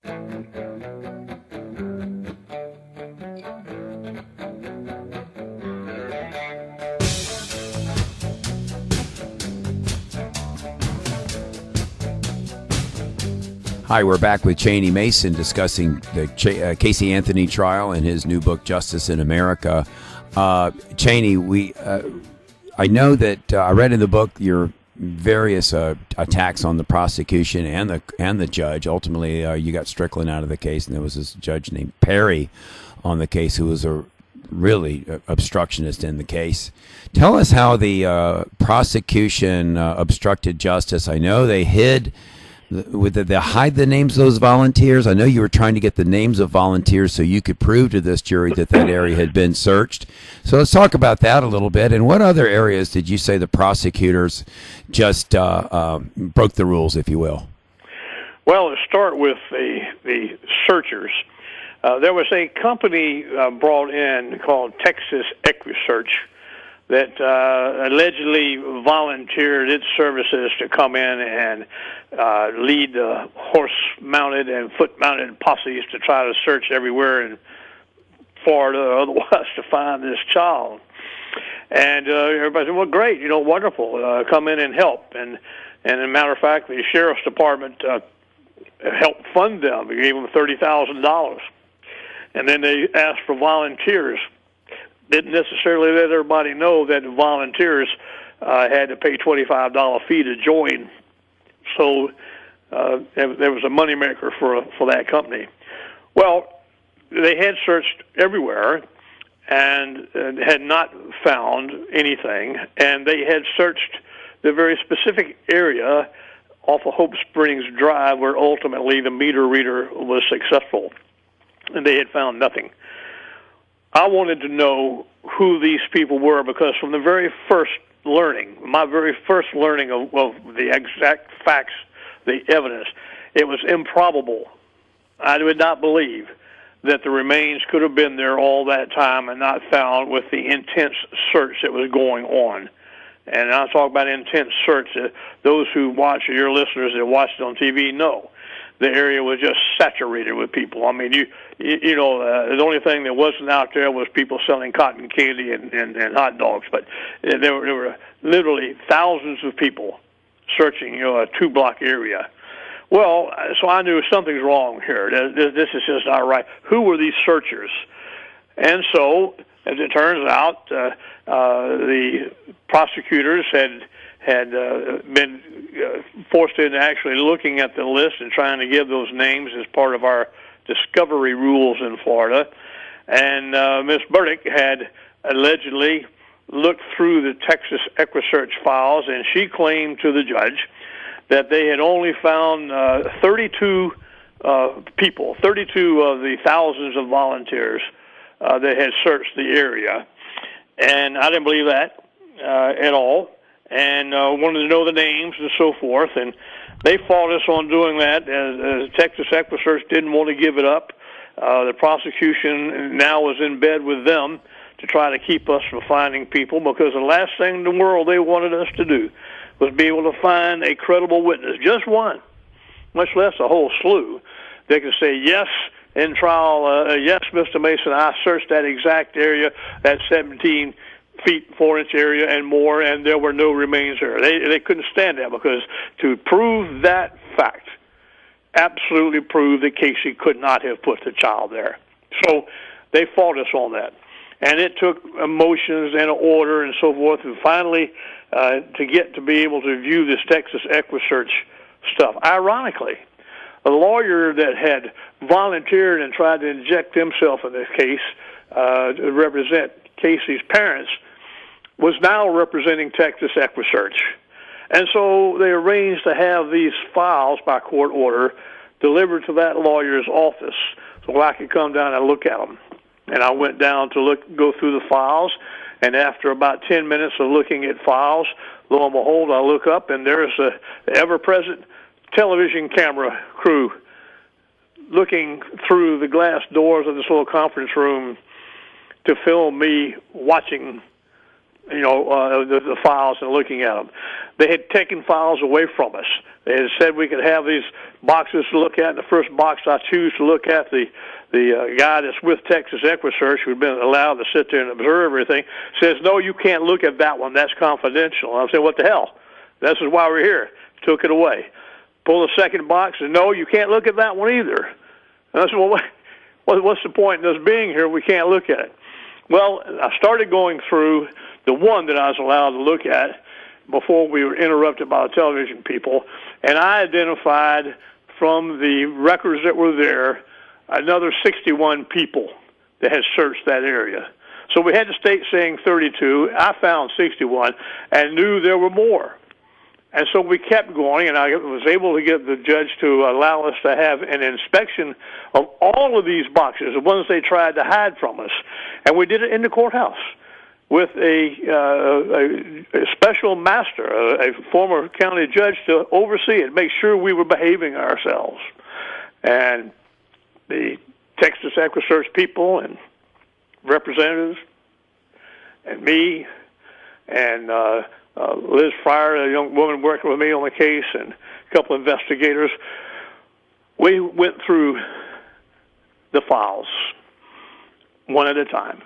Hi, we're back with Cheney Mason discussing the Casey Anthony trial and his new book, Justice in America. Cheney, I know that I read in the book your various attacks on the prosecution and the judge. Ultimately, you got Strickland out of the case, and there was this judge named Perry on the case who was a really obstructionist in the case. Tell us how the prosecution obstructed justice. I know they hid. Did they hide the names of those volunteers? I know you were trying to get the names of volunteers so you could prove to this jury that area had been searched. So let's talk about that a little bit. And what other areas did you say the prosecutors just broke the rules, if you will? Well, let's start with the searchers. There was a company brought in called Texas EquiSearch that allegedly volunteered its services to come in and lead the horse-mounted and foot-mounted posses to try to search everywhere in Florida or otherwise to find this child. And everybody said, well, great, wonderful, come in and help. And as a matter of fact, the Sheriff's Department helped fund them. They gave them $30,000. And then they asked for volunteers. Didn't necessarily let everybody know that volunteers had to pay $25 fee to join. So there was a moneymaker for that company. Well, they had searched everywhere and had not found anything, and they had searched the very specific area off of Hope Springs Drive where ultimately the meter reader was successful, and they had found nothing. I wanted to know who these people were because from the very first learning, my very first learning of the exact facts, the evidence, it was improbable. I would not believe that the remains could have been there all that time and not found with the intense search that was going on. And I talk about intense search. Those who watch, your listeners that watched it on TV, know the area was just saturated with people. I mean, you know, the only thing that wasn't out there was people selling cotton candy and hot dogs. But there were literally thousands of people searching, a 2-block area. Well, so I knew something's wrong here. This is just not right. Who were these searchers? And so, as it turns out, the prosecutors had been forced into actually looking at the list and trying to give those names as part of our discovery rules in Florida. And Ms. Burdick had allegedly looked through the Texas EquiSearch files, and she claimed to the judge that they had only found 32 people, 32 of the thousands of volunteers that had searched the area. And I didn't believe that at all, and wanted to know the names and so forth. And they fought us on doing that, as Texas EquiSearch didn't want to give it up. The prosecution now was in bed with them to try to keep us from finding people, because the last thing in the world they wanted us to do was be able to find a credible witness, just one, much less a whole slew. They could say, yes, in trial, yes, Mr. Mason, I searched that exact area, that 17 feet, 4-inch area and more, and there were no remains there. They couldn't stand that, because to prove that fact absolutely proved that Casey could not have put the child there. So they fought us on that. And it took motions and an order and so forth, and finally to get to be able to view this Texas EquiSearch stuff. Ironically, a lawyer that had volunteered and tried to inject himself in this case to represent Casey's parents was now representing Texas EquiSearch. And so they arranged to have these files by court order delivered to that lawyer's office so I could come down and look at them. And I went down to go through the files, and after about 10 minutes of looking at files, lo and behold, I look up, and there's the ever-present television camera crew looking through the glass doors of this little conference room to film me watching the files and looking at them. They had taken files away from us. They had said we could have these boxes to look at. And the first box I choose to look at, the guy that's with Texas EquiSearch, who'd been allowed to sit there and observe everything, says, "No, you can't look at that one. That's confidential." I said, "What the hell? This is why we're here." Took it away. Pull the second box, and "No, you can't look at that one either." And I said, "Well, what's the point in us being here? We can't look at it." Well, I started going through the one that I was allowed to look at before we were interrupted by the television people, and I identified from the records that were there another 61 people that had searched that area. So we had the state saying 32. I found 61 and knew there were more. And so we kept going, and I was able to get the judge to allow us to have an inspection of all of these boxes, the ones they tried to hide from us. And we did it in the courthouse with a special master, a former county judge, to oversee it, make sure we were behaving ourselves. And the Texas EquiSearch people and representatives and me and Liz Fryer, a young woman working with me on the case, and a couple of investigators, we went through the files one at a time.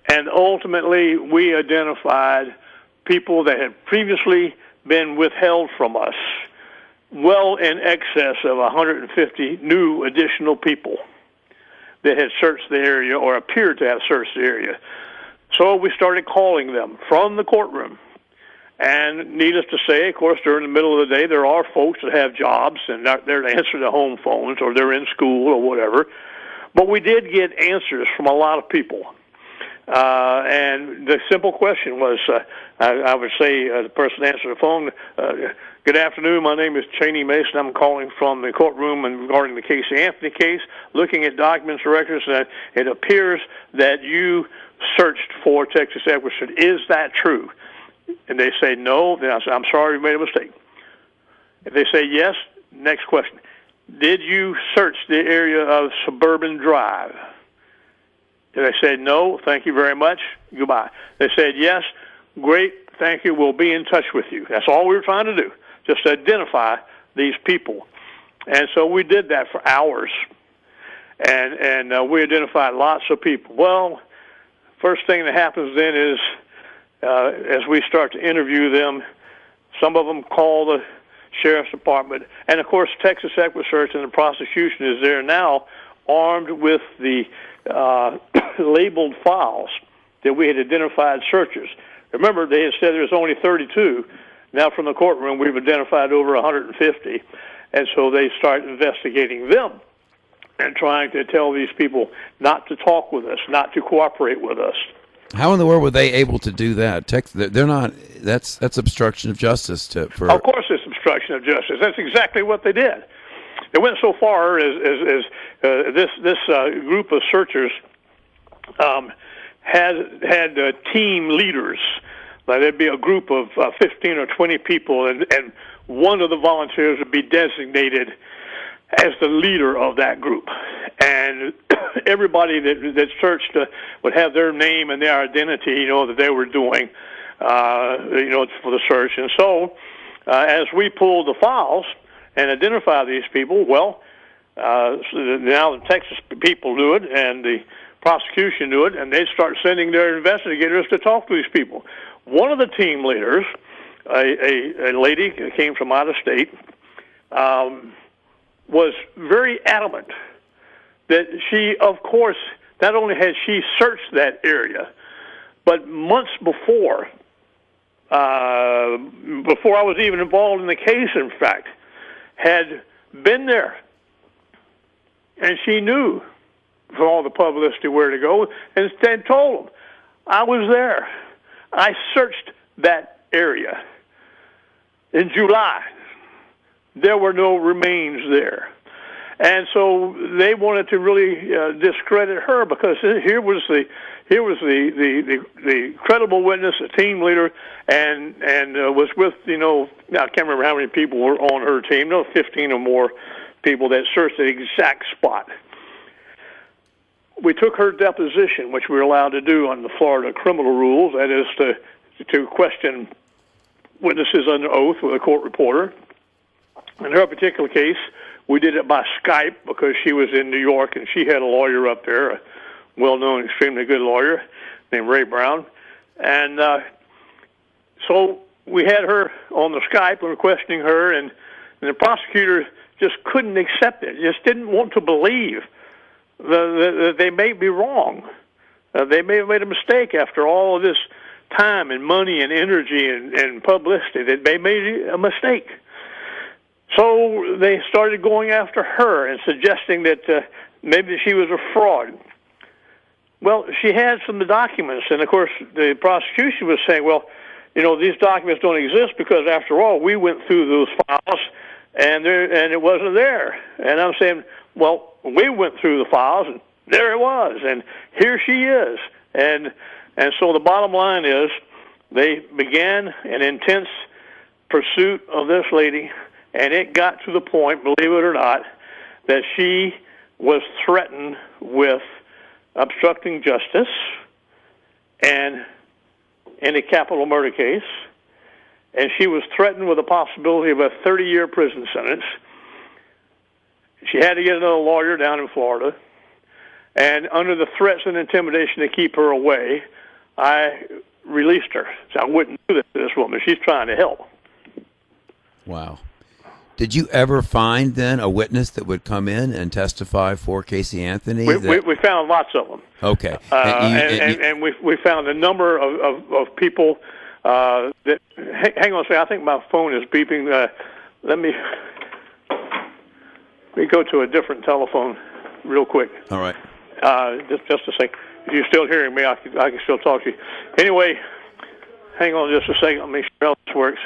And ultimately, we identified people that had previously been withheld from us, well in excess of 150 new additional people that had searched the area or appeared to have searched the area. So we started calling them from the courtroom. And needless to say, of course, during the middle of the day, there are folks that have jobs and not there to answer the home phones, or they're in school or whatever. But we did get answers from a lot of people. And the simple question was, I would say, the person answered the phone, "Good afternoon, my name is Cheney Mason. I'm calling from the courtroom and regarding the Casey Anthony case, looking at documents and records, that it appears that you searched for Texas EquiSearch. Is that true?" And they say no. Then I say, "I'm sorry, we made a mistake." If they say yes, next question: "Did you search the area of Suburban Drive?" And they said no. "Thank you very much. Goodbye." They said yes. "Great. Thank you. We'll be in touch with you." That's all we were trying to do, just to identify these people. And so we did that for hours, and we identified lots of people. Well, first thing that happens then is, as we start to interview them, some of them call the sheriff's department. And, of course, Texas EquiSearch and the prosecution is there now, armed with the labeled files that we had identified searchers. Remember, they had said there was only 32. Now, from the courtroom, we've identified over 150. And so they start investigating them and trying to tell these people not to talk with us, not to cooperate with us. How in the world were they able to do that? They're not. That's obstruction of justice. Of course, it's obstruction of justice. That's exactly what they did. They went so far as this group of searchers had team leaders. Like there'd be a group of 15 or 20 people, and one of the volunteers would be designated as the leader of that group. And everybody that searched would have their name and their identity, that they were doing, for the search. And so, as we pulled the files and identified these people, well, so now the Texas people knew it, and the prosecution knew it, and they start sending their investigators to talk to these people. One of the team leaders, a lady who came from out of state, was very adamant that she, of course, not only had she searched that area, but months before I was even involved in the case, in fact, had been there. And she knew from all the publicity where to go, and instead told them, "I was there. I searched that area in July. There were no remains there." And so they wanted to really discredit her, because here was the credible witness, a team leader, and was with, I can't remember how many people were on her team, 15 or more people that searched the exact spot. We took her deposition, which we were allowed to do under the Florida criminal rules, that is to to question witnesses under oath with a court reporter. In her particular case, we did it by Skype because she was in New York and she had a lawyer up there, a well-known, extremely good lawyer named Ray Brown. And so we had her on the Skype and we were questioning her, and the prosecutor just couldn't accept it, just didn't want to believe that they may be wrong. They may have made a mistake after all of this time and money and energy and publicity, that they made a mistake. So they started going after her and suggesting that maybe she was a fraud. Well, she had some of the documents, and of course the prosecution was saying, well, you know, these documents don't exist because after all, we went through those files and it wasn't there. And I'm saying, well, we went through the files and there it was, and here she is. And so the bottom line is they began an intense pursuit of this lady, and it got to the point, believe it or not, that she was threatened with obstructing justice and in a capital murder case, and she was threatened with the possibility of a 30-year prison sentence. She had to get another lawyer down in Florida, and under the threats and intimidation to keep her away, I released her. So I wouldn't do this to this woman. She's trying to help. Wow. Did you ever find, then, a witness that would come in and testify for Casey Anthony? We found lots of them. Okay. And we found a number of people that... Hang on a second. I think my phone is beeping. Let me go to a different telephone real quick. All right. Just a second. If you're still hearing me, I can still talk to you. Anyway, hang on just a second. Let me make sure this works.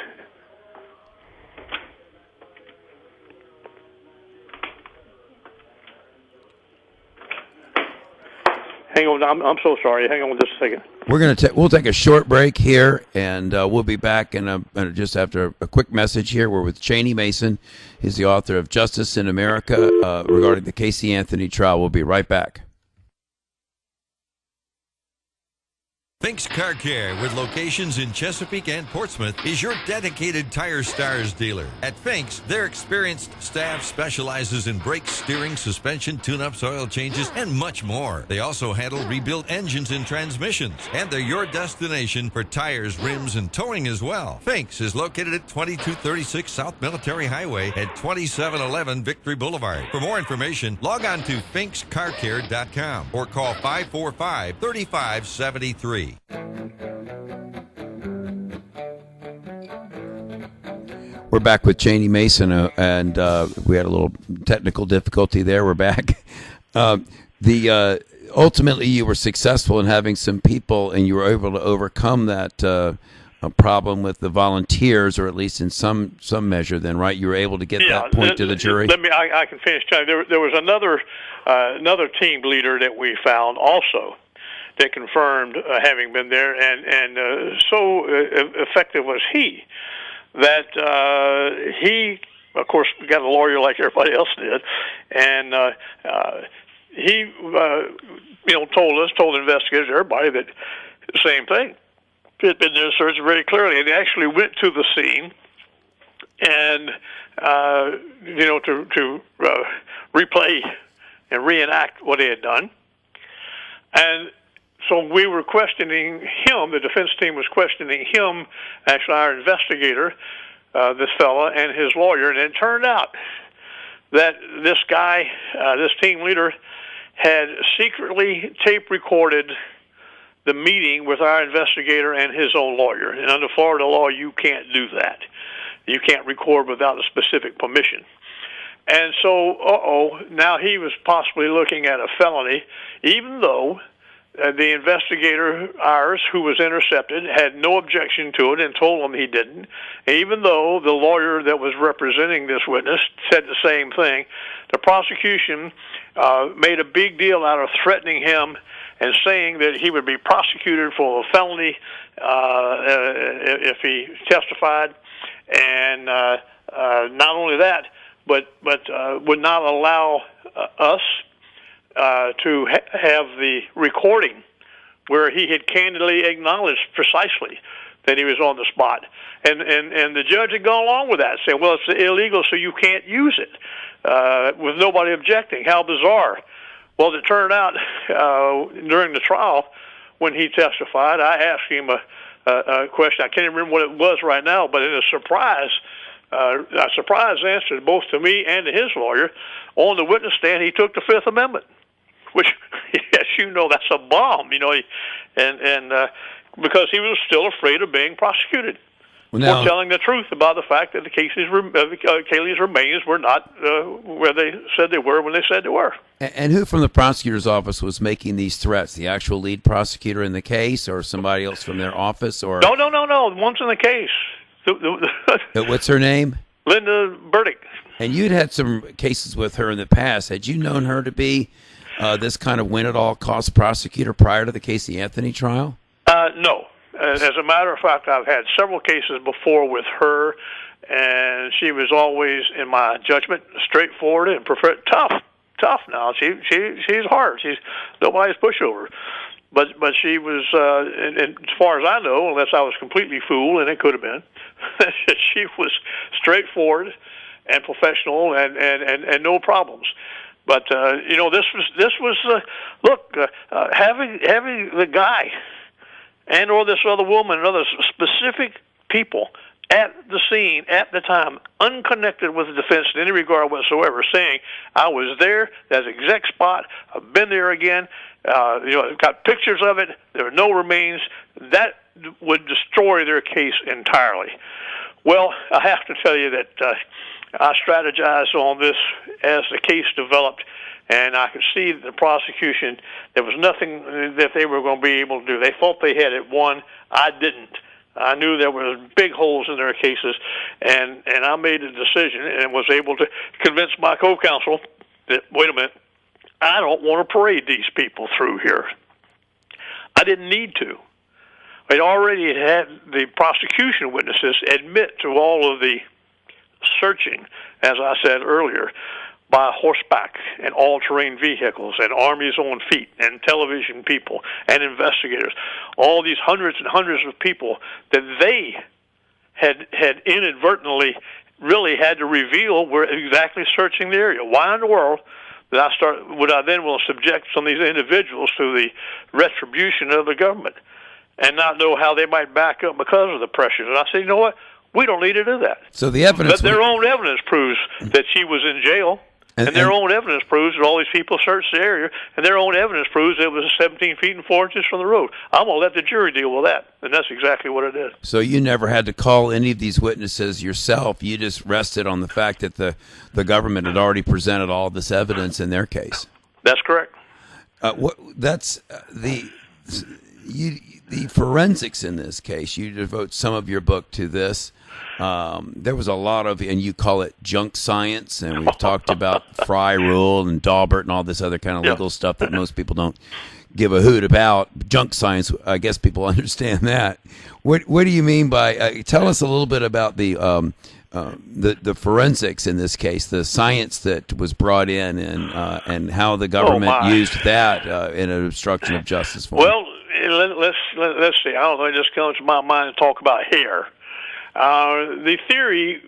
Hang on, I'm so sorry. Hang on just a second. We'll take a short break here, and we'll be back in just after a quick message here. We're with Cheney Mason. He's the author of Justice in America regarding the Casey Anthony trial. We'll be right back. Fink's Car Care, with locations in Chesapeake and Portsmouth, is your dedicated Tire Stars dealer. At Fink's, their experienced staff specializes in brakes, steering, suspension, tune-ups, oil changes, and much more. They also handle rebuilt engines and transmissions, and they're your destination for tires, rims, and towing as well. Fink's is located at 2236 South Military Highway at 2711 Victory Boulevard. For more information, log on to finkscarcare.com or call 545-3573. We're back with Cheney Mason, and we had a little technical difficulty there. We're back. Ultimately, you were successful in having some people, and you were able to overcome that problem with the volunteers, or at least in some measure. Then, right? You were able to get that point to the jury. I can finish. There was another team leader that we found also that confirmed having been there, and so effective was he that he, of course, got a lawyer like everybody else did, and he, told investigators, everybody, that the same thing. He had been there searching very clearly, and he actually went to the scene and to replay and reenact what he had done. And so we were questioning him, the defense team was questioning him, actually our investigator, this fella, and his lawyer, and it turned out that this guy, this team leader, had secretly tape recorded the meeting with our investigator and his own lawyer. And under Florida law, you can't do that. You can't record without a specific permission. And so, now he was possibly looking at a felony, even though the investigator, ours, who was intercepted, had no objection to it and told him he didn't. Even though the lawyer that was representing this witness said the same thing, the prosecution made a big deal out of threatening him and saying that he would be prosecuted for a felony if he testified. And not only that, but would not allow us to have the recording where he had candidly acknowledged precisely that he was on the spot. And the judge had gone along with that, saying, well, it's illegal, so you can't use it, with nobody objecting. How bizarre. Well, it turned out during the trial, when he testified, I asked him a question. I can't even remember what it was right now, but in a surprise answer both to me and to his lawyer, on the witness stand, he took the Fifth Amendment, which, as you know, that's a bomb, and because he was still afraid of being prosecuted. Well, now, for telling the truth about the fact that the Kaylee's remains were not where they said they were when they said they were. And who from the prosecutor's office was making these threats? The actual lead prosecutor in the case, or somebody else from their office? Or No. The one's in the case. What's her name? Linda Burdick. And you'd had some cases with her in the past. Had you known her to be this kind of win-at-all-costs prosecutor prior to the Casey Anthony trial? No. As a matter of fact, I've had several cases before with her, and she was always, in my judgment, straightforward and tough. Now she's hard. She's nobody's pushover, but she was, and as far as I know, unless I was completely fooled, and it could have been, she was straightforward and professional and no problems. But this was look, having the guy and or this other woman and other specific people at the scene at the time, unconnected with the defense in any regard whatsoever, saying, I was there, that's the exact spot, I've been there again, I've got pictures of it, there are no remains, that would destroy their case entirely. Well, I have to tell you that I strategized on this as the case developed, and I could see that the prosecution, there was nothing that they were going to be able to do. They thought they had it won. I didn't. I knew there were big holes in their cases, and I made a decision and was able to convince my co-counsel that, wait a minute, I don't want to parade these people through here. I didn't need to. I'd already had the prosecution witnesses admit to all of the searching, as I said earlier, by horseback and all-terrain vehicles and armies on feet and television people and investigators, all these hundreds and hundreds of people that they had inadvertently really had to reveal were exactly searching the area. Why in the world would I then will subject some of these individuals to the retribution of the government and not know how they might back up because of the pressures? And I said, you know what? We don't need to do that. So the evidence, but their own evidence proves that she was in jail. And their own evidence proves that all these people searched the area, and their own evidence proves it was 17 feet and 4 inches from the road. I'm going to let the jury deal with that, and that's exactly what it is. So you never had to call any of these witnesses yourself. You just rested on the fact that the government had already presented all this evidence in their case. That's correct. The forensics in this case. You devote some of your book to this. There was a lot of, and you call it junk science, and we've talked about Fry Rule and Daubert and all this other kind of legal stuff that most people don't give a hoot about. Junk science, I guess people understand that. What do you mean by? Tell us a little bit about the forensics in this case, the science that was brought in, and how the government used that in an obstruction of justice form. Well, let's see. I don't know. It just comes to my mind to talk about hair. The theory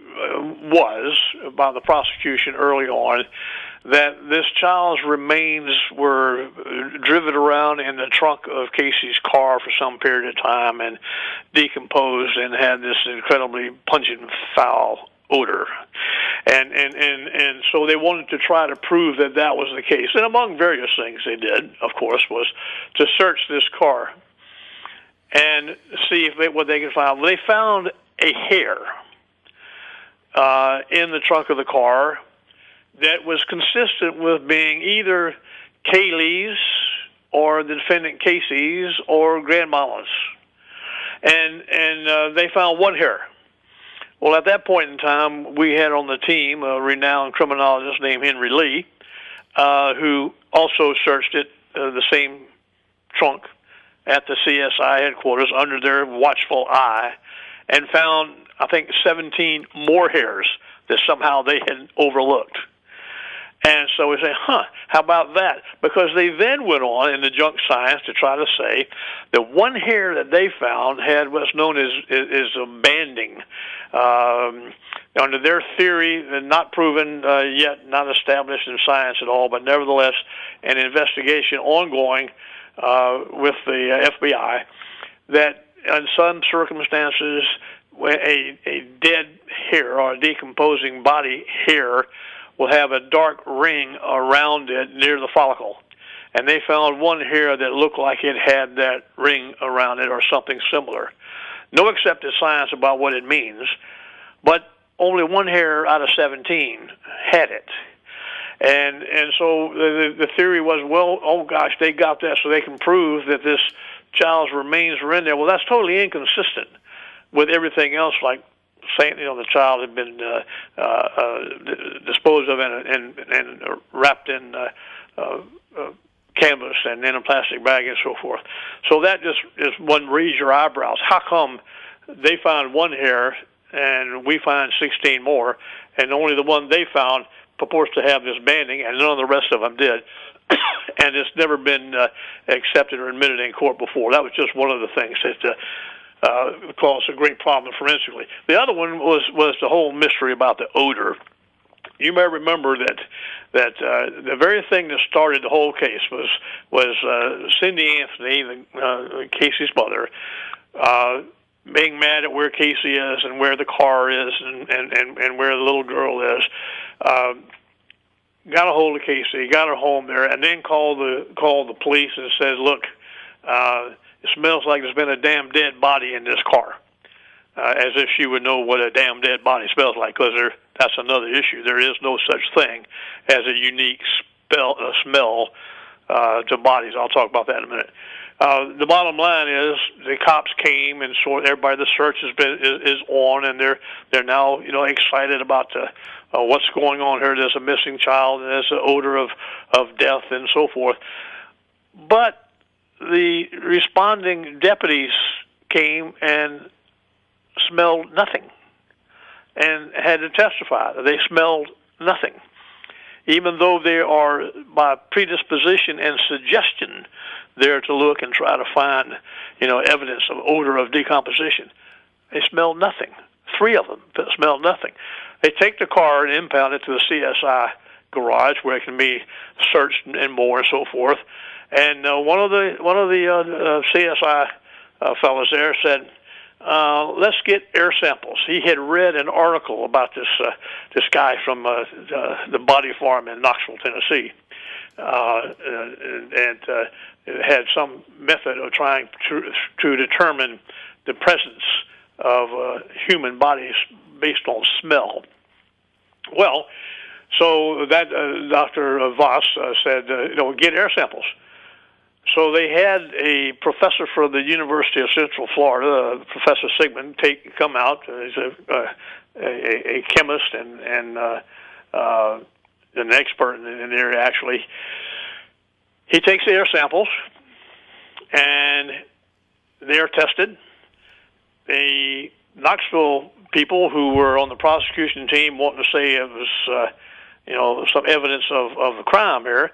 was, by the prosecution early on, that this child's remains were driven around in the trunk of Casey's car for some period of time and decomposed and had this incredibly pungent, foul odor. And so they wanted to try to prove that that was the case. And among various things they did, of course, was to search this car and see what they could find. Well, they found a hair in the trunk of the car that was consistent with being either Kaylee's or the defendant Casey's or grandmama's. And they found one hair. Well, at that point in time, we had on the team a renowned criminologist named Henry Lee, who also searched it, the same trunk, at the CSI headquarters under their watchful eye, and found, I think, 17 more hairs that somehow they had overlooked. And so we say, how about that? Because they then went on in the junk science to try to say that one hair that they found had what's known as a banding. Under their theory, not proven yet, not established in science at all, but nevertheless, an investigation ongoing with the FBI, that in some circumstances, a dead hair or a decomposing body hair will have a dark ring around it near the follicle. And they found one hair that looked like it had that ring around it or something similar. No accepted science about what it means, but only one hair out of 17 had it. And so the theory was, well, oh gosh, they got that so they can prove that this child's remains were in there. Well, that's totally inconsistent with everything else, like saying, the child had been disposed of and wrapped in canvas and in a plastic bag and so forth. So that just is one raise your eyebrows. How come they found one hair and we find 16 more, and only the one they found purports to have this banding, and none of the rest of them did? And it's never been accepted or admitted in court before. That was just one of the things that caused a great problem forensically. The other one was the whole mystery about the odor. You may remember that the very thing that started the whole case was Cindy Anthony, Casey's mother, being mad at where Casey is and where the car is and where the little girl is. Got a hold of Casey, got her home there, and then called the police and says, "Look, it smells like there's been a damn dead body in this car," as if she would know what a damn dead body smells like, because that's another issue. There is no such thing as a unique smell to bodies. I'll talk about that in a minute. The bottom line is the cops came, and so everybody, the search is on, and they're now excited about what's going on here. There's a missing child, and there's an odor of death and so forth. But the responding deputies came and smelled nothing, and had to testify that they smelled nothing, even though they are by predisposition and suggestion there to look and try to find, evidence of odor of decomposition. They smelled nothing. 3 of them smelled nothing. They take the car and impound it to the CSI garage where it can be searched and more and so forth. And one of the CSI fellows there said, "Let's get air samples." He had read an article about this guy from the Body Farm in Knoxville, Tennessee, and had some method of trying to determine the presence of human bodies based on smell. Well, so that Dr. Voss said, get air samples. So they had a professor from the University of Central Florida, Professor Sigmund, come out. He's a chemist and an expert in the area, actually. He takes the air samples, and they are tested. The Knoxville people who were on the prosecution team wanting to say it was, some evidence of a crime here,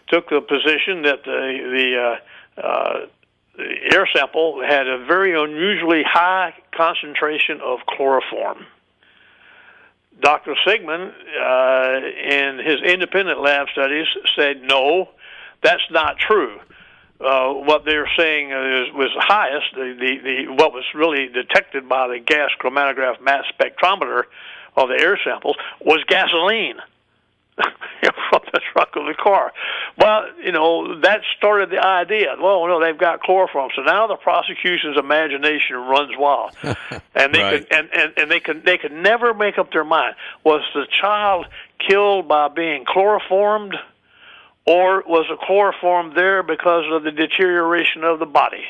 took the position that the air sample had a very unusually high concentration of chloroform. Dr. Sigmund, in his independent lab studies, said, no, that's not true. What they're saying was highest, what was really detected by the gas chromatograph mass spectrometer of the air samples was gasoline from the trunk of the car. Well, that started the idea. Well, no, they've got chloroform, so now the prosecution's imagination runs wild, and they could never make up their mind. Was the child killed by being chloroformed, or was the chloroform there because of the deterioration of the body?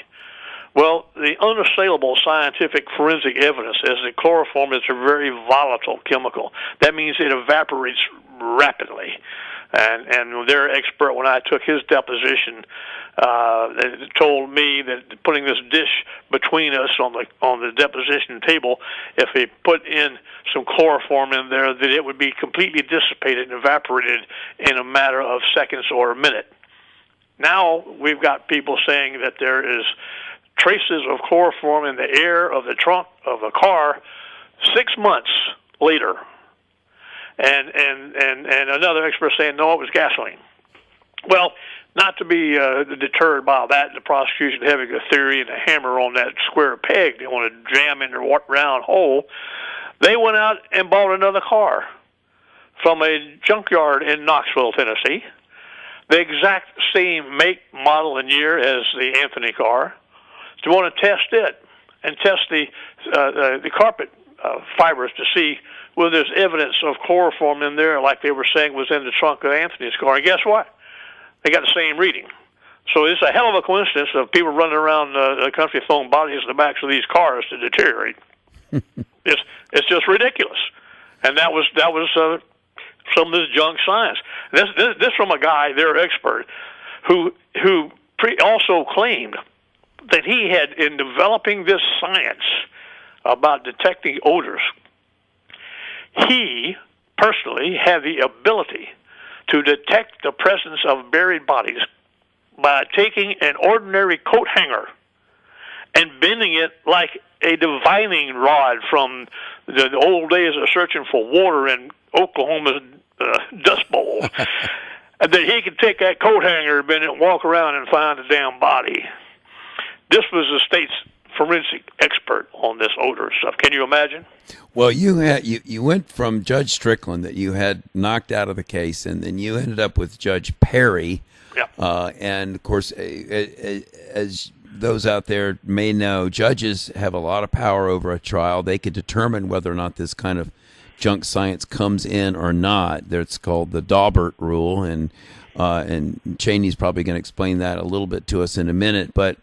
Well, the unassailable scientific forensic evidence is that chloroform is a very volatile chemical. That means it evaporates rapidly. And their expert, when I took his deposition, told me that putting this dish between us on the deposition table, if they put in some chloroform in there, that it would be completely dissipated and evaporated in a matter of seconds or a minute. Now we've got people saying that there is traces of chloroform in the air of the trunk of a car 6 months later. And another expert saying, no, it was gasoline. Well, not to be deterred by that, the prosecution having a theory and a hammer on that square peg they want to jam in their round hole, they went out and bought another car from a junkyard in Knoxville, Tennessee, the exact same make, model, and year as the Anthony car. They want to test it and test the carpet fibers to see whether there's evidence of chloroform in there, like they were saying was in the trunk of Anthony's car. And guess what? They got the same reading. So it's a hell of a coincidence of people running around the country throwing bodies in the backs of these cars to deteriorate. It's just ridiculous. And that was some of this junk science. This from a guy, their expert, who also claimed that he had, in developing this science about detecting odors, he personally had the ability to detect the presence of buried bodies by taking an ordinary coat hanger and bending it like a divining rod from the old days of searching for water in Oklahoma's Dust Bowl. And then he could take that coat hanger, bend it, and walk around and find a damn body. This was the state's forensic expert on this odor stuff. Can you imagine? Well, you went from Judge Strickland that you had knocked out of the case, and then you ended up with Judge Perry. Yeah. And of course, as those out there may know, judges have a lot of power over a trial. They could determine whether or not this kind of junk science comes in or not. It's called the Daubert rule, and Cheney's probably going to explain that a little bit to us in a minute. But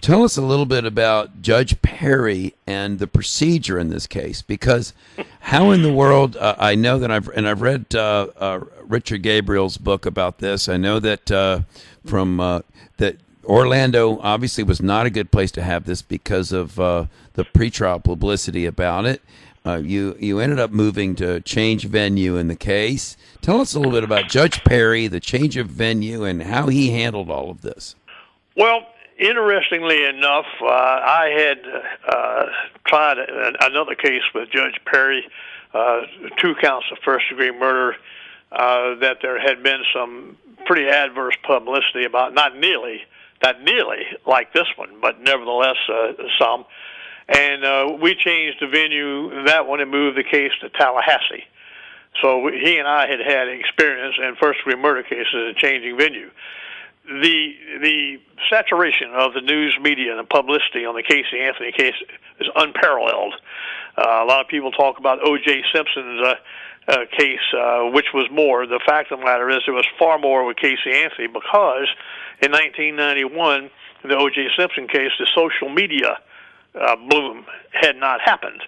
tell us a little bit about Judge Perry and the procedure in this case, because how in the world I know that I've read Richard Gabriel's book about this. I know that that Orlando obviously was not a good place to have this because of the pretrial publicity about it. You ended up moving to change venue in the case. Tell us a little bit about Judge Perry, the change of venue, and how he handled all of this. Well, interestingly enough, I had tried another case with Judge Perry, 2 counts of first-degree murder, that there had been some pretty adverse publicity about, not nearly like this one, but nevertheless some. And we changed the venue, that one, and moved the case to Tallahassee. So he and I had experience in first-degree murder cases in changing venue. The saturation of the news media and the publicity on the Casey Anthony case is unparalleled. A lot of people talk about O.J. Simpson's case, which was more. The fact of the matter is there was far more with Casey Anthony because in 1991, the O.J. Simpson case, the social media bloom had not happened.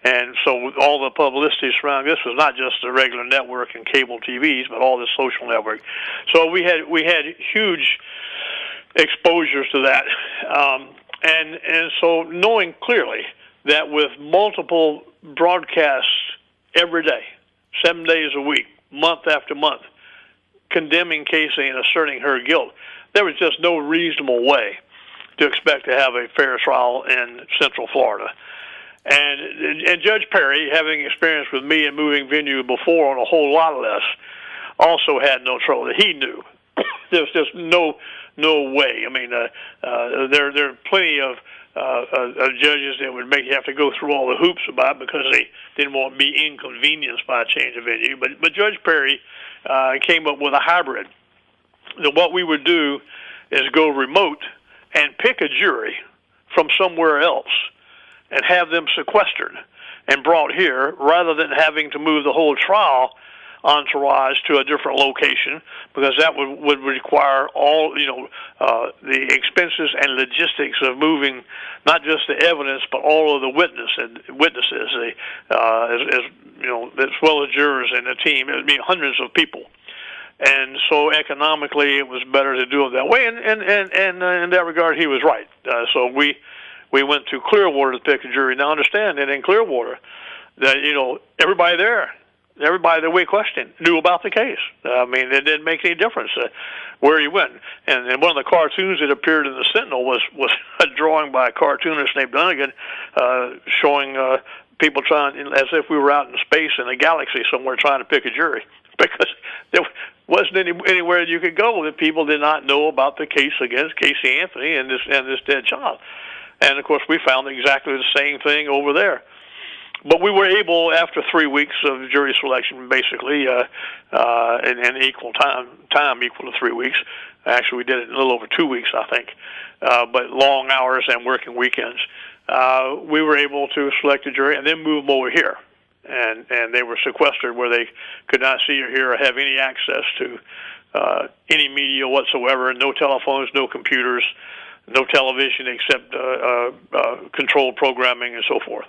And so all the publicity surrounding this was not just the regular network and cable TVs, but all the social network. So we had huge exposures to that. And so knowing clearly that with multiple broadcasts every day, 7 days a week, month after month, condemning Casey and asserting her guilt, there was just no reasonable way to expect to have a fair trial in Central Florida. And Judge Perry, having experience with me in moving venue before on a whole lot less, also had no trouble. He knew there's just no way. I mean, there are plenty of judges that would make you have to go through all the hoops about it because they didn't want to be inconvenienced by a change of venue. But Judge Perry came up with a hybrid. That what we would do is go remote and pick a jury from somewhere else and have them sequestered and brought here rather than having to move the whole trial entourage to a different location, because that would require all the expenses and logistics of moving not just the evidence but all of the witnesses, as well as jurors and the team. It would be hundreds of people. And so economically, it was better to do it that way. And in that regard, he was right. So we went to Clearwater to pick a jury. Now understand that in Clearwater, that everybody that we questioned knew about the case. I mean, it didn't make any difference where you went. And one of the cartoons that appeared in the Sentinel was a drawing by a cartoonist named Dunnigan, showing people trying, as if we were out in space in a galaxy somewhere, trying to pick a jury, because there wasn't anywhere you could go that people did not know about the case against Casey Anthony and this dead child. And of course, we found exactly the same thing over there. But we were able, after 3 weeks of jury selection, basically, in equal time equal to 3 weeks. Actually, we did it in a little over 2 weeks, I think, but long hours and working weekends. We were able to select a jury and then move them over here. And they were sequestered where they could not see or hear or have any access to any media whatsoever, no telephones, no computers, no television except controlled programming and so forth.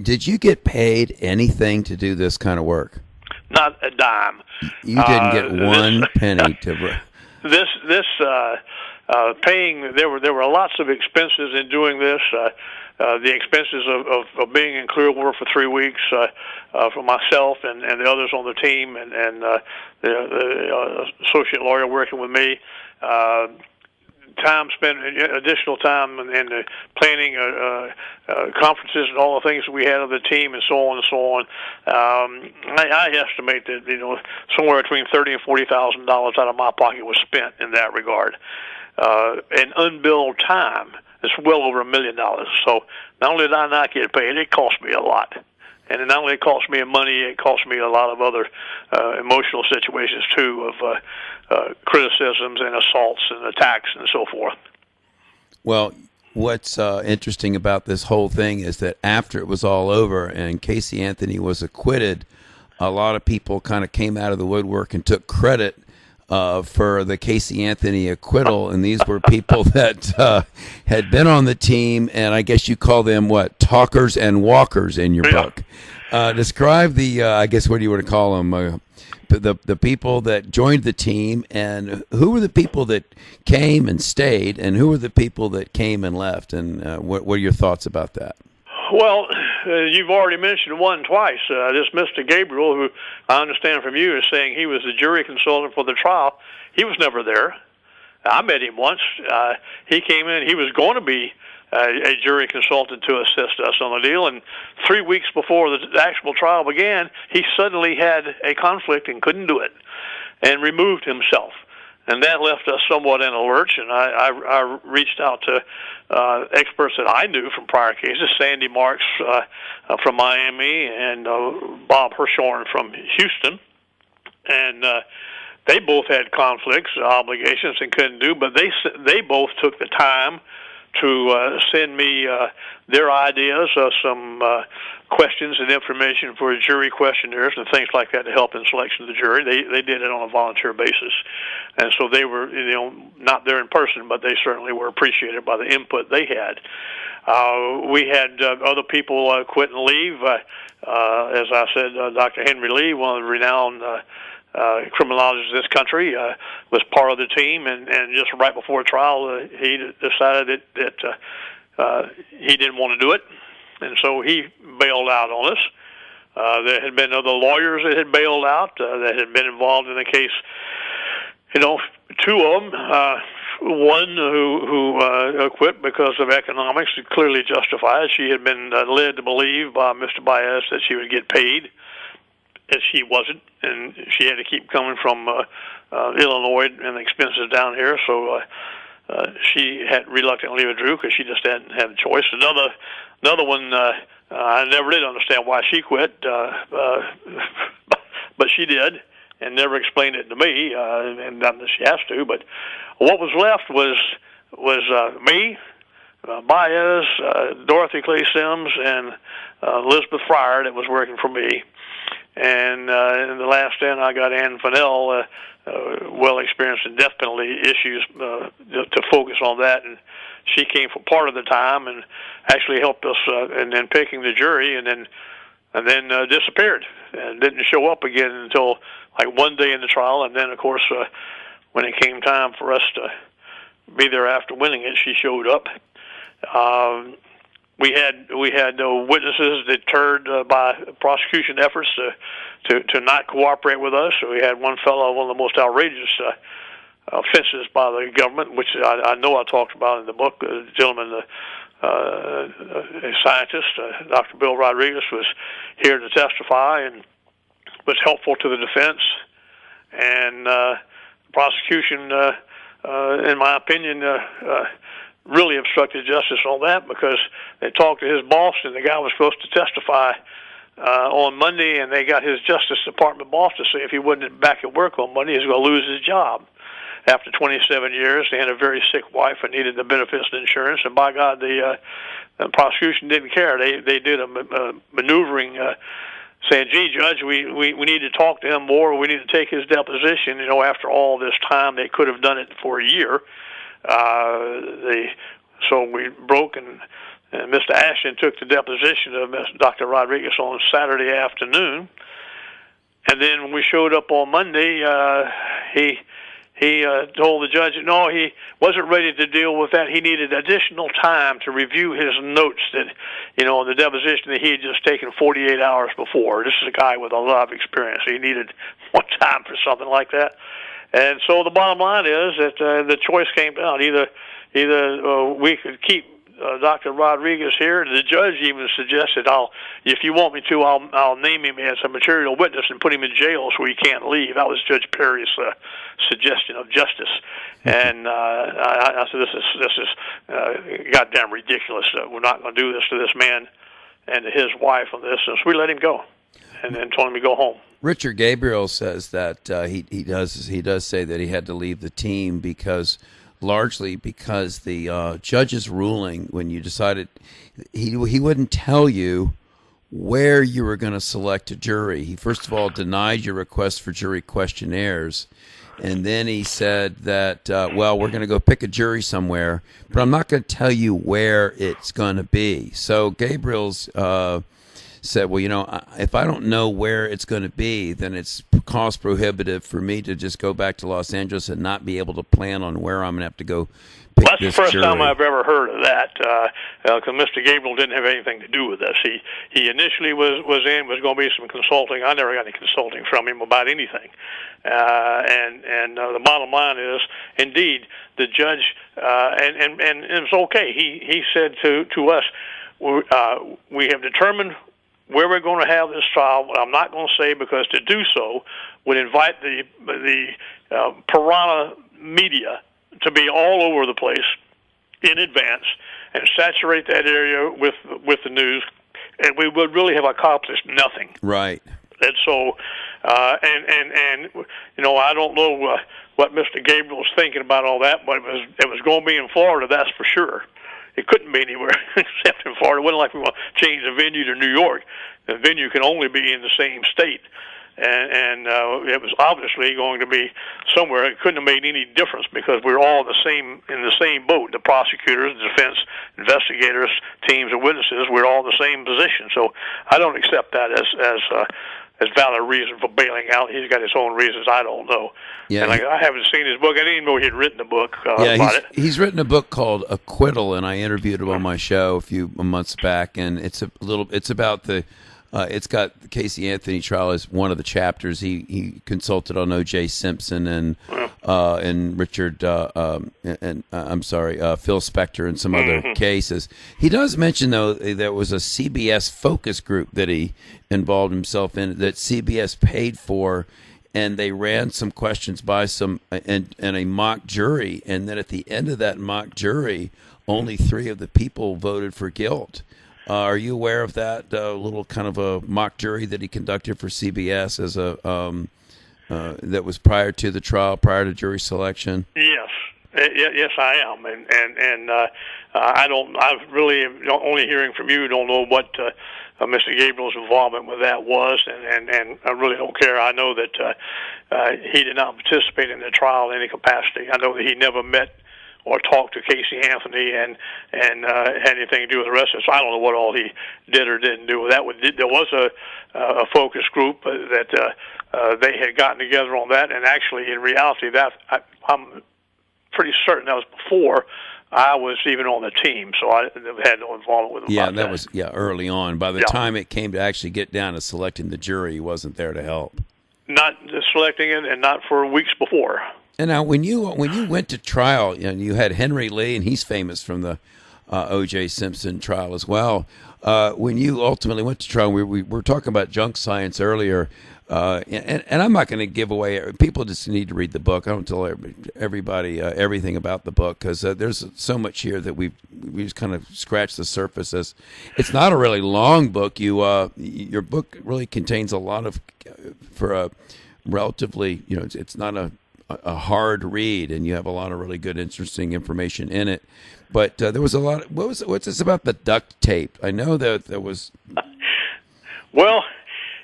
Did you get paid anything to do this kind of work? Not a dime. You didn't get one penny to. This paying. There were lots of expenses in doing this. The expenses of being in Clearwater for 3 weeks for myself and the others on the team and the associate lawyer working with me. Time spent, additional time in the planning conferences and all the things that we had of the team and so on and so on. I estimate that somewhere between $30,000 and $40,000 out of my pocket was spent in that regard. And unbilled time, it's well over $1 million. So not only did I not get paid, it cost me a lot. And it not only cost me money, it cost me a lot of other emotional situations, too, of criticisms and assaults and attacks and so forth. Well, what's interesting about this whole thing is that after it was all over and Casey Anthony was acquitted, a lot of people kind of came out of the woodwork and took credit for the Casey Anthony acquittal, and these were people that had been on the team, and I guess you call them, talkers and walkers in your book. Describe the, I guess, what do you want to call them, the people that joined the team, and who were the people that came and stayed, and who were the people that came and left, and what are your thoughts about that? Well, you've already mentioned one twice. This Mr. Gabriel, who I understand from you is saying he was the jury consultant for the trial. He was never there. I met him once. He came in. He was going to be a jury consultant to assist us on the deal, and 3 weeks before the actual trial began, he suddenly had a conflict and couldn't do it and removed himself. And that left us somewhat in a lurch, and I reached out to experts that I knew from prior cases, Sandy Marks from Miami and Bob Hirshhorn from Houston. And they both had conflicts, obligations, and couldn't do, but they both took the time to send me their ideas of some questions and information for jury questionnaires and things like that to help in selection of the jury. They did it on a volunteer basis, and so they were not there in person, but they certainly were appreciated by the input they had. We had other people quit and leave. As I said, Dr. Henry Lee, one of the renowned criminologists of this country, was part of the team, and just right before trial, he decided that he didn't want to do it, and so he bailed out on us. There had been other lawyers that had bailed out that had been involved in the case. Two of them. One who quit because of economics, clearly justified. She had been led to believe by Mr. Baez that she would get paid, and she wasn't, and she had to keep coming from Illinois and the expenses down here, so she had reluctantly withdrew because she just hadn't had a choice. Another one, I never did understand why she quit, but she did, and never explained it to me, and not that she has to. But what was left was me, Baez, Dorothy Clay Sims, and Elizabeth Fryer that was working for me. And in the last end, I got Ann Fennell, well experienced in death penalty issues, to focus on that. And she came for part of the time and actually helped us in picking the jury, and then disappeared and didn't show up again until like one day in the trial, and then of course when it came time for us to be there after winning it, she showed up. We had witnesses deterred by prosecution efforts to not cooperate with us. So we had one fellow, one of the most outrageous offenses by the government, which I know I talked about in the book. The gentleman, a scientist, Dr. Bill Rodriguez, was here to testify and was helpful to the defense. And the prosecution, in my opinion, really obstructed justice on that, because they talked to his boss, and the guy was supposed to testify on Monday, and they got his Justice Department boss to say if he wasn't back at work on Monday, he was going to lose his job. After 27 years, they had a very sick wife and needed the benefits and insurance, and by God, the prosecution didn't care. They did a maneuvering, saying, "Gee, Judge, we need to talk to him more. We need to take his deposition." You know, after all this time, they could have done it for a year. So we broke, and Mr. Ashton took the deposition of Dr. Rodriguez on Saturday afternoon. And then when we showed up on Monday, he told the judge that no, he wasn't ready to deal with that. He needed additional time to review his notes that, the deposition that he had just taken 48 hours before. This is a guy with a lot of experience. He needed more time for something like that. And so the bottom line is that the choice came down. Either we could keep Dr. Rodriguez here. The judge even suggested, if you want me to, I'll name him as a material witness and put him in jail so he can't leave. That was Judge Perry's suggestion of justice. And I said, this is goddamn ridiculous. We're not going to do this to this man and to his wife on this. And so we let him go, and then told him to go home. Richard Gabriel says that he does say that he had to leave the team largely because the judge's ruling, when you decided, he wouldn't tell you where you were going to select a jury. He first of all denied your request for jury questionnaires, and then he said that, we're going to go pick a jury somewhere, but I'm not going to tell you where it's going to be. So Gabriel's said, if I don't know where it's going to be, then it's cost prohibitive for me to just go back to Los Angeles and not be able to plan on where I'm going to have to go pick That's this the first jury. time I've ever heard of that, because Mr. Gabriel didn't have anything to do with this. He initially was going to be some consulting. I never got any consulting from him about anything. And the bottom line is, indeed, the judge, and it's okay. He said to us, we have determined where we're going to have this trial. I'm not going to say, because to do so would invite the piranha media to be all over the place in advance and saturate that area with the news, and we would really have accomplished nothing. Right. And so, I don't know what Mr. Gabriel's thinking about all that, but it was going to be in Florida, that's for sure. It couldn't be anywhere except in Florida. It wasn't like we want to change the venue to New York. The venue can only be in the same state. And it was obviously going to be somewhere. It couldn't have made any difference because we're all in the same boat. The prosecutors, the defense, investigators, teams of witnesses, we're all in the same position. So I don't accept that as valid reason for bailing out. He's got his own reasons. I don't know. Yeah, and I haven't seen his book. I didn't even know he had written a book about it. He's written a book called Acquittal, and I interviewed him on my show a few months back. And it's about the. It's got the Casey Anthony trial as one of the chapters. He consulted on O.J. Simpson and Richard Phil Spector and some other cases. He does mention, though, there was a CBS focus group that he involved himself in that CBS paid for, and they ran some questions by and a mock jury, and then at the end of that mock jury, only 3 of the people voted for guilt. Are you aware of that little kind of a mock jury that he conducted for CBS as that was prior to the trial, prior to jury selection? Yes, I am, and I don't. I've really only hearing from you. Don't know what Mr. Gabriel's involvement with that was, and I really don't care. I know that he did not participate in the trial in any capacity. I know that he never met or talk to Casey Anthony and had anything to do with the rest of it. So I don't know what all he did or didn't do. There was a focus group that they had gotten together on that, and actually, in reality, I'm pretty certain that was before I was even on the team, so I had no involvement with him. Yeah, that was early on. By the time it came to actually get down to selecting the jury, he wasn't there to help. Not selecting it, and not for weeks before. And now, when you went to trial, and you had Henry Lee, and he's famous from the O.J. Simpson trial as well. When you ultimately went to trial, we were talking about junk science earlier, and I'm not going to give away. People just need to read the book. I don't tell everybody everything about the book because there's so much here that we just kind of scratched the surface. As it's not a really long book. Your book really contains a lot of for a relatively it's not a hard read, and you have a lot of really good, interesting information in it. But there was a lot. What's this about the duct tape? I know that there was. Well,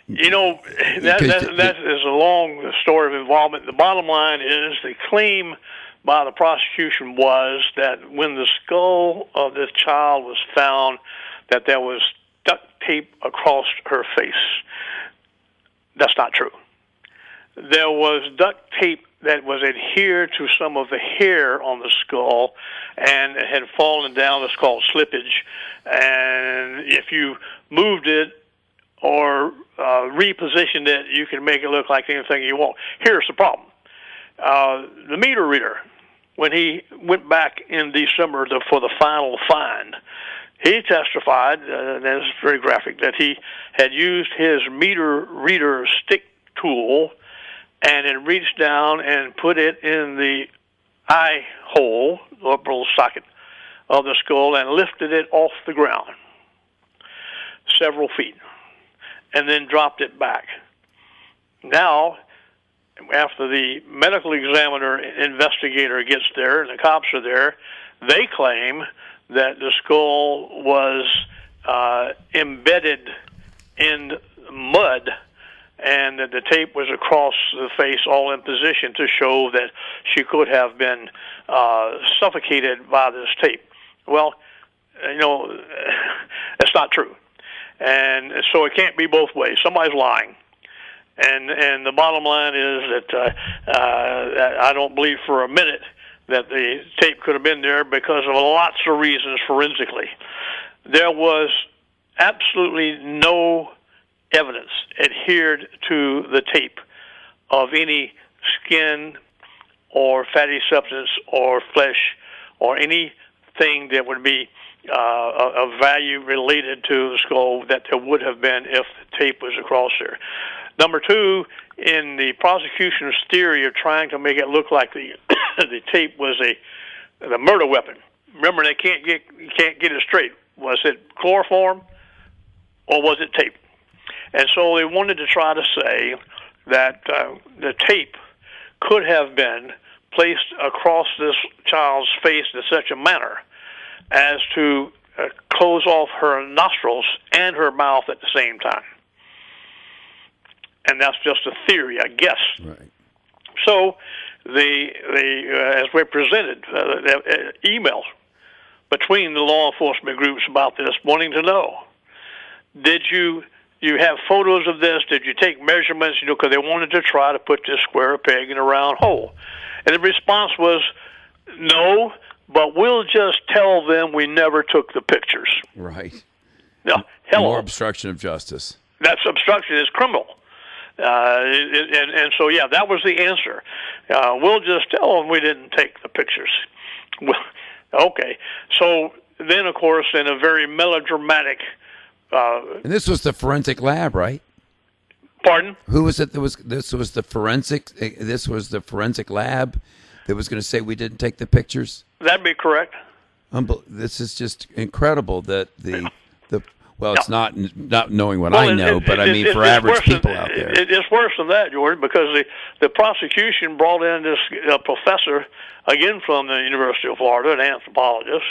that is a long story of involvement. The bottom line is the claim by the prosecution was that when the skull of this child was found, that there was duct tape across her face. That's not true. There was duct tape that was adhered to some of the hair on the skull and it had fallen down. It's called slippage. And if you moved it or repositioned it, you can make it look like anything you want. Here's the problem. The meter reader, when he went back in December for the final find, he testified, and it's very graphic, that he had used his meter reader stick tool and then reached down and put it in the eye hole, the upper socket of the skull, and lifted it off the ground several feet, and then dropped it back. Now, after the medical examiner investigator gets there and the cops are there, they claim that the skull was embedded in mud and that the tape was across the face, all in position to show that she could have been suffocated by this tape. Well, that's not true. And so it can't be both ways. Somebody's lying. And the bottom line is that I don't believe for a minute that the tape could have been there because of lots of reasons forensically. There was absolutely no evidence adhered to the tape of any skin or fatty substance or flesh or anything that would be of value related to the skull that there would have been if the tape was across there. Number two, in the prosecution's theory of trying to make it look like the tape was the murder weapon. Remember, they can't get it straight. Was it chloroform or was it tape? And so they wanted to try to say that the tape could have been placed across this child's face in such a manner as to close off her nostrils and her mouth at the same time. And that's just a theory, I guess. Right. So as we presented, emails between the law enforcement groups about this, wanting to know, did you have photos of this? Did you take measurements? Because they wanted to try to put this square peg in a round hole. And the response was, no, but we'll just tell them we never took the pictures. Right. No, hello. More obstruction of justice. That's obstruction is criminal. And so, yeah, that was the answer. We'll just tell them we didn't take the pictures. Well, okay. So then, of course, in a very melodramatic... and this was the forensic lab, right? Pardon? Who was it? This was the forensic lab that was going to say we didn't take the pictures. That'd be correct. This is just incredible that well, it's not knowing what I know, but I mean for average people out there. It's worse than that, Jordan, because the prosecution brought in this professor, again from the University of Florida, an anthropologist,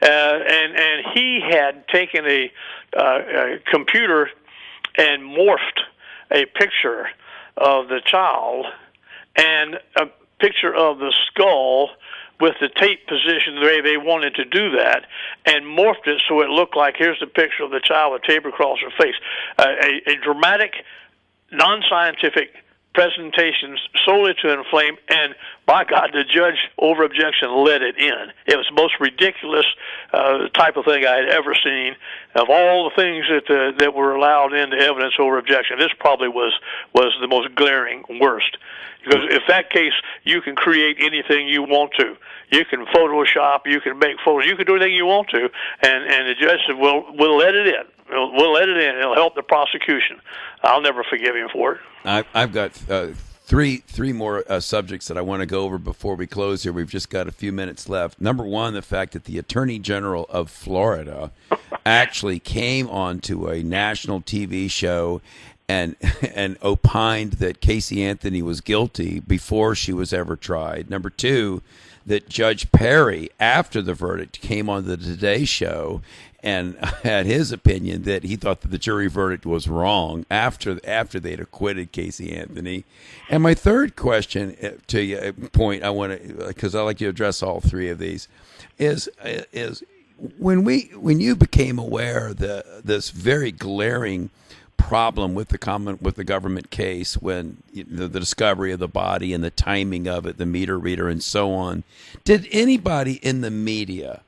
and he had taken a computer and morphed a picture of the child and a picture of the skull with the tape position the way they wanted to do that, and morphed it so it looked like, here's the picture of the child with tape across her face. A dramatic, non-scientific presentations solely to inflame, and by God, the judge, over objection, let it in. It was the most ridiculous type of thing I had ever seen. Of all the things that were allowed into evidence over objection, this probably was the most glaring worst. Because if that case, you can create anything you want to. You can Photoshop, you can make photos, you can do anything you want to, and the judge said, we'll let it in. We'll let it in. It'll help the prosecution. I'll never forgive him for it. I've got three more subjects that I want to go over before we close here. We've just got a few minutes left. Number one, the fact that the Attorney General of Florida actually came onto a national TV show and opined that Casey Anthony was guilty before she was ever tried. Number two, that Judge Perry, after the verdict, came on the Today Show and had his opinion that he thought that the jury verdict was wrong after they'd acquitted Casey Anthony. And my third question to you, point I want to, because I like to address all three of these, is when you became aware of this very glaring problem with the government case, when the discovery of the body and the timing of it, the meter reader and so on, did anybody in the media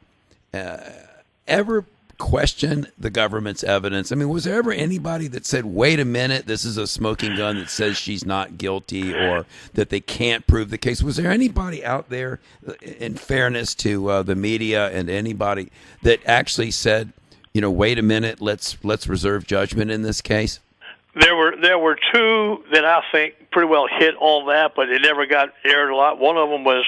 ever question the government's evidence? I mean, was there ever anybody that said, wait a minute, this is a smoking gun that says she's not guilty, or that they can't prove the case? Was there anybody out there, in fairness to the media and anybody, that actually said, wait a minute, let's reserve judgment in this case? There were two that I think pretty well hit on that, but it never got aired a lot. One of them was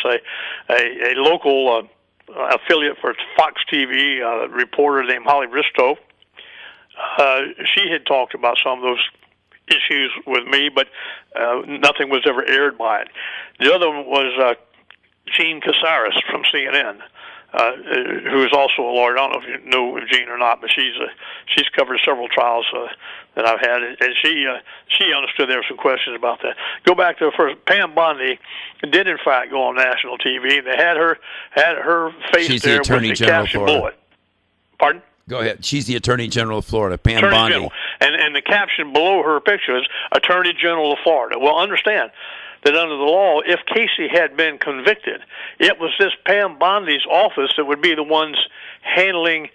a local affiliate for Fox TV, a reporter named Holly Bristow. She had talked about some of those issues with me, but nothing was ever aired by it. The other one was Gene Casares from CNN. Who is also a lawyer. I don't know if you know Jean or not, but she's covered several trials that I've had, and she understood there were some questions about that. Go back to the first. Pam Bondi did in fact go on national TV. They had her face She's there the Attorney with the General caption of Florida. below it. Pardon? Go ahead. She's the Attorney General of Florida, Pam Attorney Bondi. General. And the caption below her picture is Attorney General of Florida. Well, understand that under the law, if Casey had been convicted, it was this Pam Bondi's office that would be the ones handling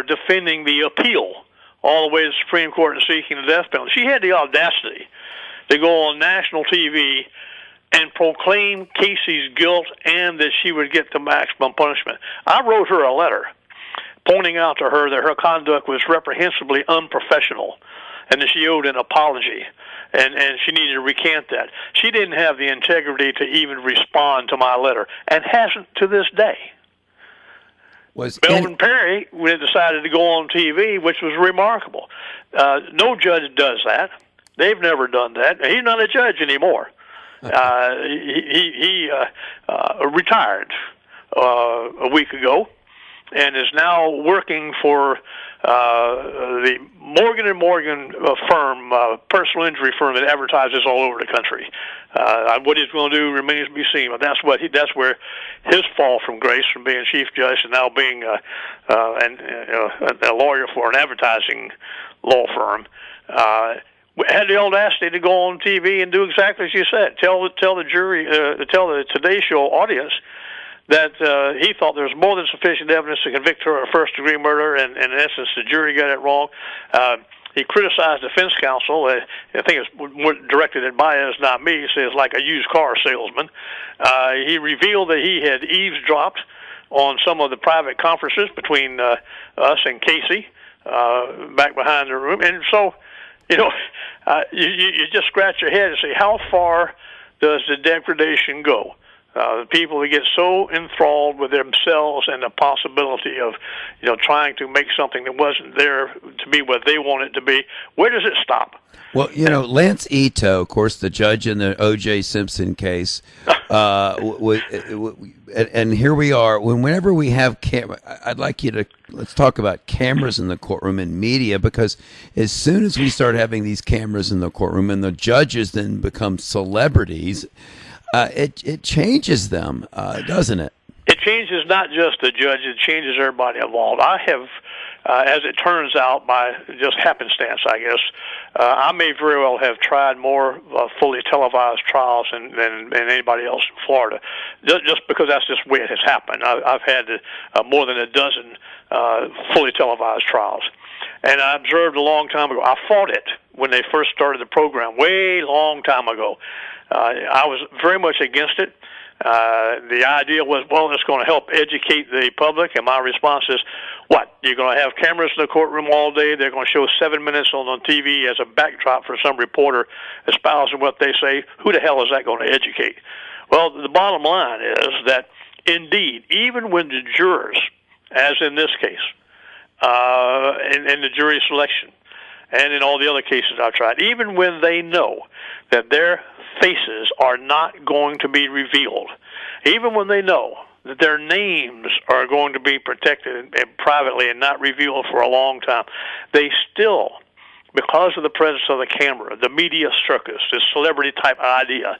defending the appeal all the way to the Supreme Court and seeking the death penalty. She had the audacity to go on national TV and proclaim Casey's guilt and that she would get the maximum punishment. I wrote her a letter pointing out to her that her conduct was reprehensibly unprofessional and that she owed an apology, and she needed to recant that. She didn't have the integrity to even respond to my letter, and hasn't to this day. Melvin Perry decided to go on TV, which was remarkable. No judge does that. They've never done that. He's not a judge anymore. He retired a week ago and is now working for the Morgan & Morgan firm, personal injury firm that advertises all over the country. What he's going to do remains to be seen, but that's where his fall from grace, from being chief judge to now being a lawyer for an advertising law firm, had the audacity to go on TV and do exactly as you said. Tell the jury, tell the Today Show audience that he thought there was more than sufficient evidence to convict her of first-degree murder, and in essence, the jury got it wrong. He criticized defense counsel. I think it's directed at Baez, not me. He says, like a used car salesman. He revealed that he had eavesdropped on some of the private conferences between us and Casey back behind the room. And so, you just scratch your head and say, how far does the degradation go? The people that get so enthralled with themselves and the possibility of, trying to make something that wasn't there to be what they want it to be. Where does it stop? Well, Lance Ito, of course, the judge in the O.J. Simpson case, and here we are. Whenever we have I'd like you to let's talk about cameras in the courtroom and media, because as soon as we start having these cameras in the courtroom and the judges then become celebrities, it changes them, doesn't it? It changes not just the judge; it changes everybody involved. I have, as it turns out, by just happenstance, I guess, I may very well have tried more fully televised trials than anybody else in Florida, just because that's just the way it has happened. I've had more than a dozen fully televised trials, and I observed a long time ago. I fought it when they first started the program, way long time ago. I was very much against it. The idea was, well, it's going to help educate the public, and my response is, what? You're going to have cameras in the courtroom all day, they're going to show 7 minutes on TV as a backdrop for some reporter espousing what they say. Who the hell is that going to educate? Well, the bottom line is that, indeed, even when the jurors, as in this case, in the jury selection, and in all the other cases I've tried, even when they know that their faces are not going to be revealed, even when they know that their names are going to be protected and privately and not revealed for a long time, they still, because of the presence of the camera, the media circus, this celebrity-type idea,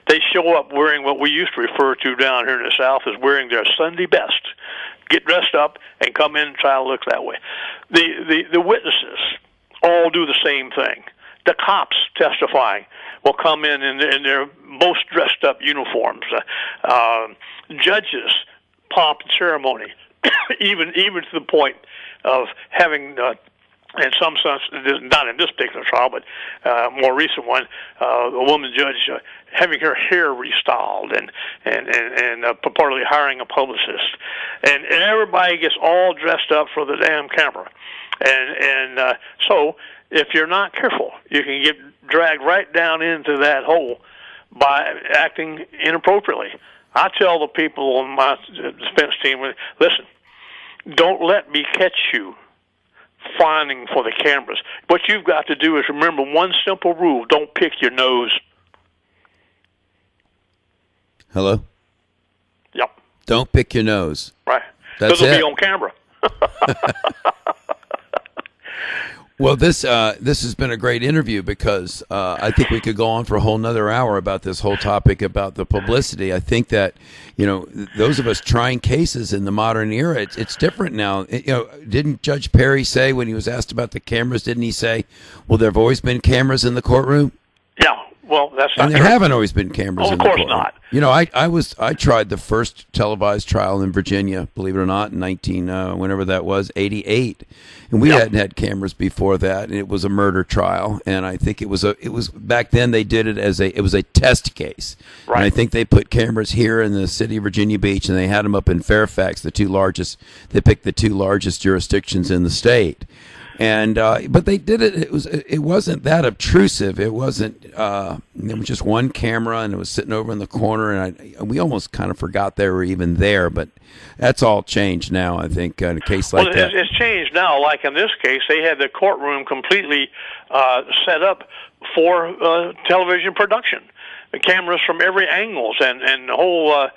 they show up wearing what we used to refer to down here in the South as wearing their Sunday best, get dressed up, and come in and try to look that way. The witnesses all do the same thing. The cops testifying will come in their most dressed up uniforms. Judges, pomp and ceremony, even to the point of having, in some sense, not in this particular trial, but more recent one, a woman judge having her hair restyled and purportedly hiring a publicist, and everybody gets all dressed up for the damn camera, and so if you're not careful, you can get dragged right down into that hole by acting inappropriately. I tell the people on my defense team, listen, don't let me catch you finding for the cameras. What you've got to do is remember one simple rule: don't pick your nose. Hello? Yep. Don't pick your nose. Right. That's it'll it. be on camera. Well, this has been a great interview because I think we could go on for a whole nother hour about this whole topic about the publicity. I think that, those of us trying cases in the modern era, it's different now. Didn't Judge Perry say when he was asked about the cameras, didn't he say, well, there have always been cameras in the courtroom? Yeah. Well, that's not and there true. haven't always been cameras in the courtroom. Of course not. I tried the first televised trial in Virginia, believe it or not, in whenever that was, 88. And we hadn't had cameras before that, and it was a murder trial. And I think it was back then they did it as it was a test case. Right. And I think they put cameras here in the city of Virginia Beach, and they had them up in Fairfax, they picked the two largest jurisdictions in the state. And but they did it. It wasn't that obtrusive. It wasn't. There was just one camera, and it was sitting over in the corner. And we almost kind of forgot they were even there. But that's all changed now. I think in a case like that, it's changed now. Like in this case, they had the courtroom completely set up for television production. The cameras from every angle, and the whole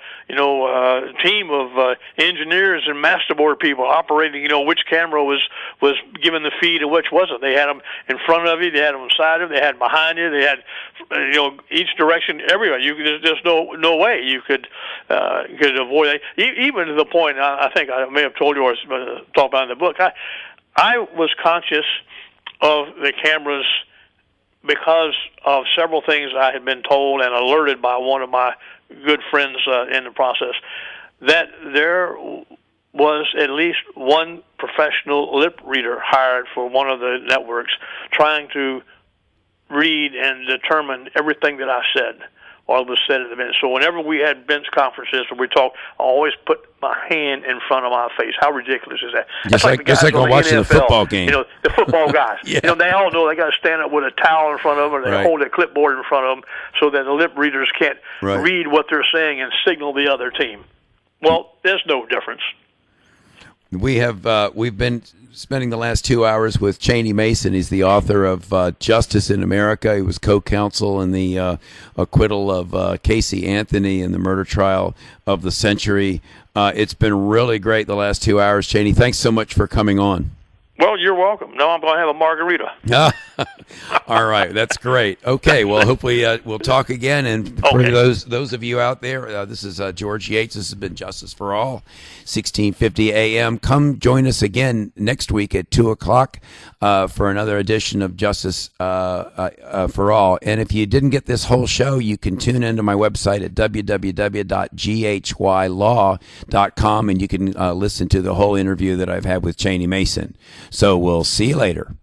team of engineers and masterboard people operating. Which camera was given the feed and which wasn't. They had them in front of you, they had them beside you, they had them behind you, they had each direction, everywhere. There's no way you could avoid it. Even to the point, I think I may have told you or talked about in the book. I was conscious of the cameras because of several things I had been told and alerted by one of my good friends in the process, that there was at least one professional lip reader hired for one of the networks trying to read and determine everything that I said or was said at the bench. So whenever we had bench conferences where we talked, I always put my hand in front of my face. How ridiculous is that? Just like watching the football game. The football guys. Yeah. They all know they got to stand up with a towel in front of them, and they hold a clipboard in front of them so that the lip readers can't read what they're saying and signal the other team. Well, there's no difference. We've been spending the last 2 hours with Cheney Mason. He's the author of Justice in America. He was co-counsel in the acquittal of Casey Anthony in the murder trial of the century. It's been really great the last 2 hours. Cheney, thanks so much for coming on. Well, you're welcome. Now I'm going to have a margarita. All right, that's great. Okay, well, hopefully we'll talk again. And for Okay. those of you out there, this is George Yates. This has been Justice for All, 1650 a.m. Come join us again next week at 2 o'clock for another edition of Justice for All. And if you didn't get this whole show, you can tune into my website at www.ghylaw.com, and you can listen to the whole interview that I've had with Cheney Mason. So we'll see you later.